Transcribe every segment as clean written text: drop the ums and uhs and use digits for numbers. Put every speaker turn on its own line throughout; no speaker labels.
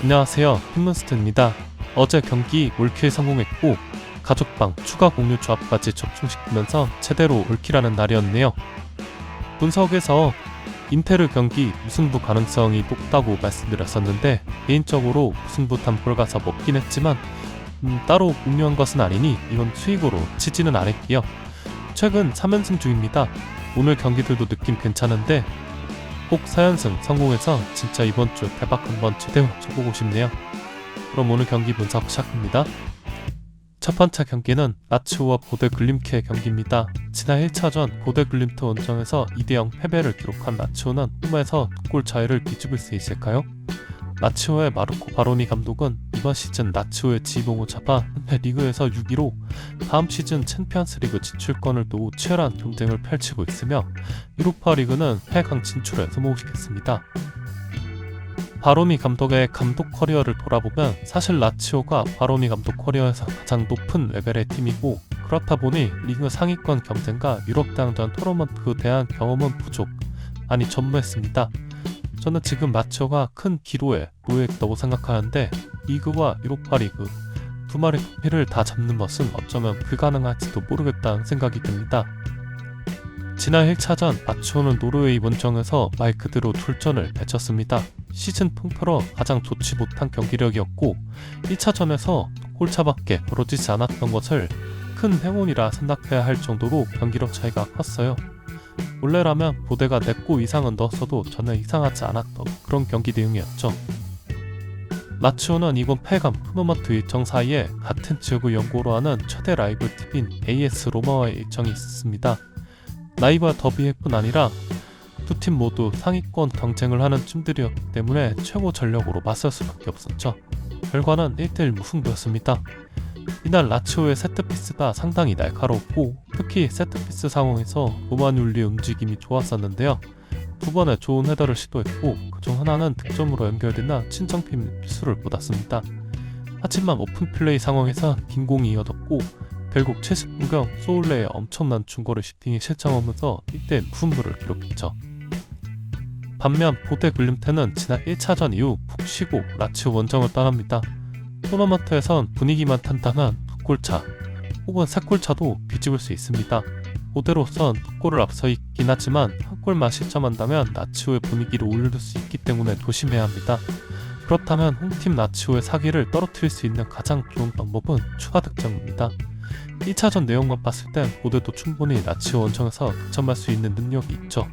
안녕하세요, 핀문스트입니다. 어제 경기 올킬 성공했고 가족방 추가 공유 조합까지 적중시키면서 제대로 올킬하는 날이었네요. 분석에서 인테르 경기 무승부 가능성이 높다고 말씀드렸었는데 개인적으로 무승부 담볼 가서 먹긴 했지만 따로 공유한 것은 아니니 이건 수익으로 치지는 않을게요. 최근 3연승 중입니다. 오늘 경기들도 느낌 괜찮은데 꼭 4연승 성공해서 진짜 이번 주 대박 한번 제대로 쳐보고 싶네요. 그럼 오늘 경기 분석 시작합니다. 첫 번째 경기는 라치오와 보데글림트의 경기입니다. 지난 1차전 보데글림트 원정에서 2대0 패배를 기록한 라치오는 홈에서 골 차이를 뒤집을 수 있을까요? 라치오의 마르코 바로니 감독은 이번 시즌 라치오의 지붕을 잡아 현재 리그에서 6위로 다음 시즌 챔피언스 리그 진출권을 두고 치열한 경쟁을 펼치고 있으며 유로파 리그는 8강 진출에 성공시켰습니다. 바로니 감독의 감독 커리어를 돌아보면 사실 라치오가 바로니 감독 커리어에서 가장 높은 레벨의 팀이고 그렇다 보니 리그 상위권 경쟁과 유럽 대항전 토너먼트에 대한 경험은 부족, 아니 전무했습니다. 저는 지금 라치오가 큰 기로에 놓여있다고 생각하는데 리그와 유로파 리그 두 마리 토끼를 다 잡는 것은 어쩌면 불가능할지도 모르겠다는 생각이 듭니다. 지난 1차전 라치오는 노르웨이 원정에서 말 그대로 돌전을 펼쳤습니다. 시즌 통틀어 가장 좋지 못한 경기력이었고 1차전에서 골차밖에 벌어지지 않았던 것을 큰 행운이라 생각해야 할 정도로 경기력 차이가 컸어요. 원래라면 보데가 4골 이상은 넣었어도 전혀 이상하지 않았던 그런 경기 내용이었죠. 라치오는 이번 8강 토너먼트 일정 사이에 같은 지역을 연고로 하는 최대 라이벌 팀인 AS 로마와의 일정이 있습니다. 라이벌 더비일 뿐 아니라 두 팀 모두 상위권 경쟁을 하는 팀들이었기 때문에 최고 전력으로 맞설 수밖에 없었죠. 결과는 1대1 무승부였습니다. 이날 라치오의 세트피스가 상당히 날카롭고 특히 세트피스 상황에서 로마뉴리의 움직임이 좋았었는데요. 두 번의 좋은 헤더를 시도했고 그중 하나는 득점으로 연결되나 친정팀 필수를 받았습니다. 하지만 오픈플레이 상황에서 빈 공이 이어졌고 결국 70분경 소울레의 엄청난 중거리 슈팅이 실점하면서 1대1 무승부를 기록했죠. 반면 보데글림트는 지난 1차전 이후 푹 쉬고 라치오 원정을 떠납니다. 토너먼트에선 분위기만 탄탄한 2골차 혹은 3골차도 뒤집을 수 있습니다. 보데로선 2골을 앞서 있긴 하지만 한 골만 실점한다면 라치오의 분위기를 올릴 수 있기 때문에 조심해야 합니다. 그렇다면 홈팀 라치오의 사기를 떨어뜨릴 수 있는 가장 좋은 방법은 추가 득점입니다. 1차전 내용만 봤을 땐 보데도 충분히 라치오 원정에서 득점할 수 있는 능력이 있죠.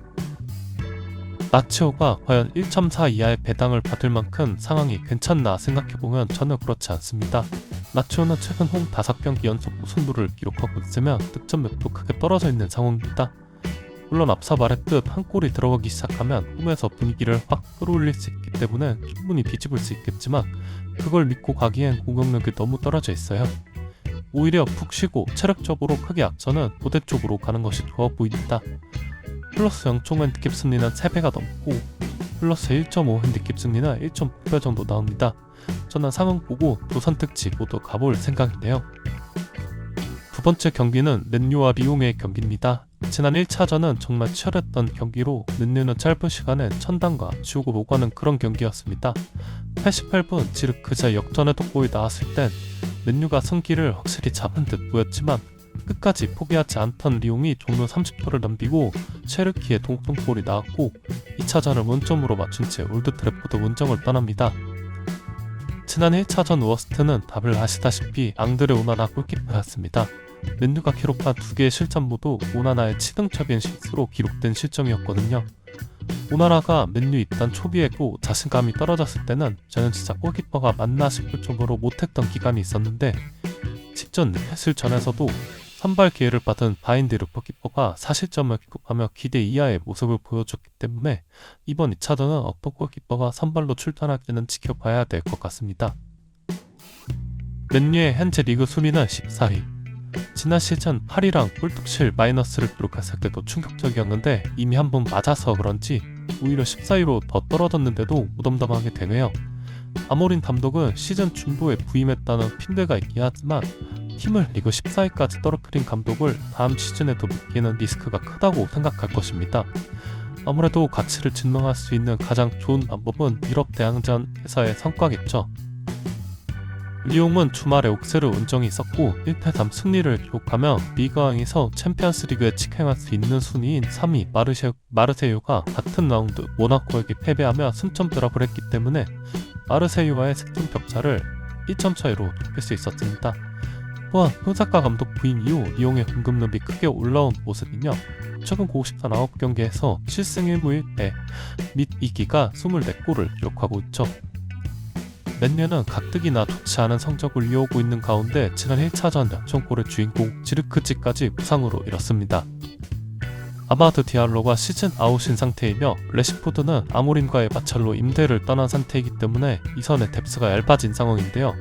라치오가 과연 1.4 이하의 배당을 받을 만큼 상황이 괜찮나 생각해보면 전혀 그렇지 않습니다. 라치오는 최근 홈 5경기 연속 무승부를 기록하고 있으며 득점력도 크게 떨어져 있는 상황입니다. 물론 앞서 말했듯 한 골이 들어가기 시작하면 홈에서 분위기를 확 끌어올릴 수 있기 때문에 충분히 뒤집을 수 있겠지만 그걸 믿고 가기엔 공격력이 너무 떨어져 있어요. 오히려 푹 쉬고 체력적으로 크게 앞서는 보데 쪽으로 가는 것이 좋아 보입니다. 플러스 0총 핸디캡 승리는 3배가 넘고 플러스 1.5 핸디캡 승리는 1.9배 정도 나옵니다. 저는 상황 보고 두 선택지 모두 가볼 생각인데요. 두 번째 경기는 맨유와 리옹의 경기입니다. 지난 1차전은 정말 치열했던 경기로 맨유는 짧은 시간에 천당과 지옥을 오가는 그런 경기였습니다. 88분 지르크자 역전의 득골이 나왔을 땐 맨유가 승기를 확실히 잡은 듯 보였지만 끝까지 포기하지 않던 리옹이 종료 30초를 넘기고 체르키의 동점골이 나왔고 2차전을 원점으로 맞춘 채 올드트래포드 원정을 떠납니다. 지난 1차전 워스트는 답을 아시다시피 앙드레 오나나 골키퍼였습니다. 맨유가 기록한 2개의 실점 모두 오나나의 치등첩인 실수로 기록된 실점이었거든요. 오나나가 맨유 입단 초비에도 자신감이 떨어졌을 때는 저는 진짜 골키퍼가 맞나 싶을 정도로 못했던 기간이 있었는데 직전 뉴캐슬전에서도 선발 기회를 받은 바인드 골키퍼가 4실점을 기록하며 기대 이하의 모습을 보여줬기 때문에 이번 2차전은 어떤 골키퍼가 선발로 출전할지는 지켜봐야 될 것 같습니다. 맨유의 현재 리그 순위는 14위. 지난 시즌 8위랑 골득실 마이너스를 기록했을 때도 충격적이었는데 이미 한번 맞아서 그런지 오히려 14위로 더 떨어졌는데도 무덤덤하게 되네요. 아모린 감독은 시즌 중도에 부임했다는 핑계가 있긴 하지만 팀을 리그 14위까지 떨어뜨린 감독을 다음 시즌에도 맡기는 리스크가 크다고 생각할 것입니다. 아무래도 가치를 증명할 수 있는 가장 좋은 방법은 유럽 대항전에서의 성과겠죠. 리옹은 주말에 옥세르 운정이 있었고 1패3 승리를 기록하며 리그왕에서 챔피언스리그에 직행할 수 있는 순위인 3위 마르세유가 같은 라운드 모나코에게 패배하며 승점 드랍을 했기 때문에 마르세유와의 승점 격차를 1점 차이로 좁힐 수 있었습니다. 또한 후사카 감독 부임 이후 리옹의 공급력이 크게 올라온 모습이며 최근 59경기에서 7승 1무 1패 및 2기가 24골을 기록하고 있죠. 맨유는 가뜩이나 좋지 않은 성적을 이어오고 있는 가운데 지난 1차전 역전골의 주인공 지르크지까지 부상으로 잃었습니다. 아마드 디알로가 시즌 아웃인 상태이며 레시포드는 아모림과의 마찰로 임대를 떠난 상태이기 때문에 이선의 뎁스가 얇아진 상황인데요.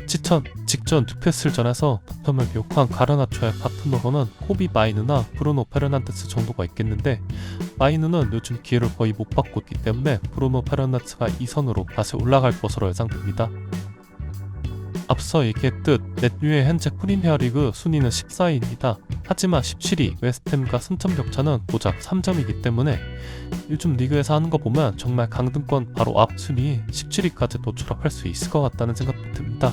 직전 뉴캐슬전에서 바텀을 기록한 가르나초의 파트너로는 코비 마이누나 브루노 페르난데스 정도가 있겠는데 마이누는 요즘 기회를 거의 못 받고 있기 때문에 브루노 페르난데스가 2선으로 다시 올라갈 것으로 예상됩니다. 앞서 얘기했듯 맨유의 현재 프리미어리그 순위는 14위입니다. 하지만 17위 웨스트햄과 승점 격차는 고작 3점이기 때문에 요즘 리그에서 하는 거 보면 정말 강등권 바로 앞 순위 17위까지 도출할 수 있을 것 같다는 생각이 듭니다.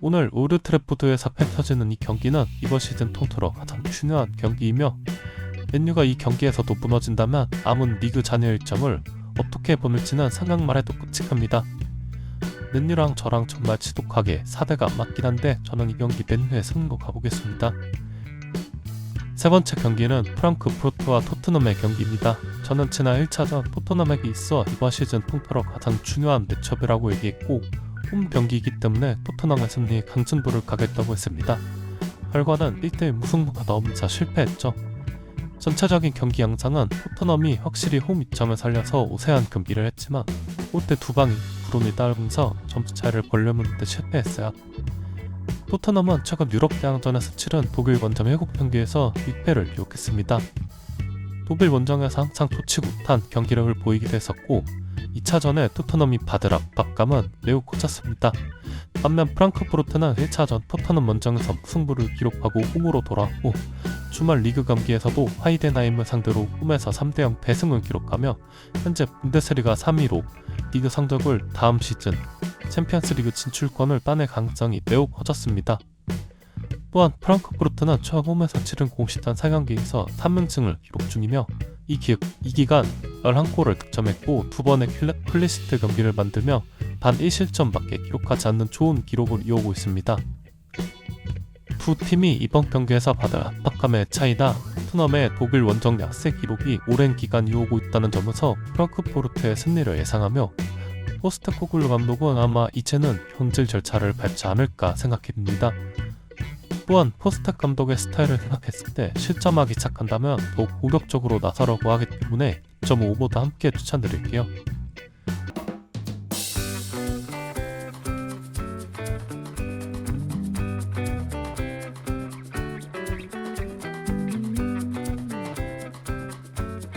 오늘 올드 트래포드에서 펼쳐지는 이 경기는 이번 시즌 통틀어 가장 중요한 경기이며 맨유가 이 경기에서도 무너진다면 남은 리그 잔여 일정을 어떻게 보낼지는 생각만 해도 끔찍합니다. 맨유랑 저랑 정말 지독하게 4대가 안 맞긴 한데 저는 이 경기 맨유의 승리로 가보겠습니다. 세 번째 경기는 프랑크푸르트와 토트넘의 경기입니다. 저는 지난 1차전 토트넘에게 있어 이번 시즌 통틀어 가장 중요한 매치업이라고 얘기했고 홈 경기이기 때문에 토트넘의 승리에 강승부를 가겠다고 했습니다. 결과는 1대1 무승부가 나오면서 실패했죠. 전체적인 경기 양상은 토트넘이 확실히 홈 이점을 살려서 우세한 경기를 했지만 골대 두 방이 불운이 따르면서 점수 차이를 벌려는 데 실패했어요. 토트넘은 최근 유럽 대항전에서 치른 독일 원정 7경기에서 6패를 기록했습니다. 독일 원정에서 항상 좋지 못한 경기력을 보이기도 했었고 2차전에 토트넘이 받을 압박감은 매우 커졌습니다. 반면 프랑크푸르트는 1차전 토트넘 원정에서 승부를 기록하고 홈으로 돌아왔고 주말 리그 경기에서도 하이덴하임을 상대로 홈에서 3대0 대승을 기록하며 현재 분데스리가 3위로 리그 성적을 다음 시즌 챔피언스리그 진출권을 따낼 가능성이 매우 커졌습니다. 또한 프랑크푸르트는 최근 홈에서 치른 공식전 4경기에서 3연승을 기록 중이며 이 기간 11골을 득점했고 2번의 클리시트 경기를 만들며 단 1실점밖에 기록하지 않는 좋은 기록을 이어오고 있습니다. 두 팀이 이번 경기에서 받을 압박감의 차이나 토트넘의 독일 원정 약세 기록이 오랜 기간 이어오고 있다는 점에서 프랑크푸르트의 승리를 예상하며 포스테코글루 감독은 아마 이제는 현질 절차를 밟지 않을까 생각해봅니다. 또한 포스텍 감독의 스타일을 생각했을 때 실점하기 시작한다면 더욱 공격적으로 나서려고 하기 때문에 2.5보다 함께 추천드릴게요.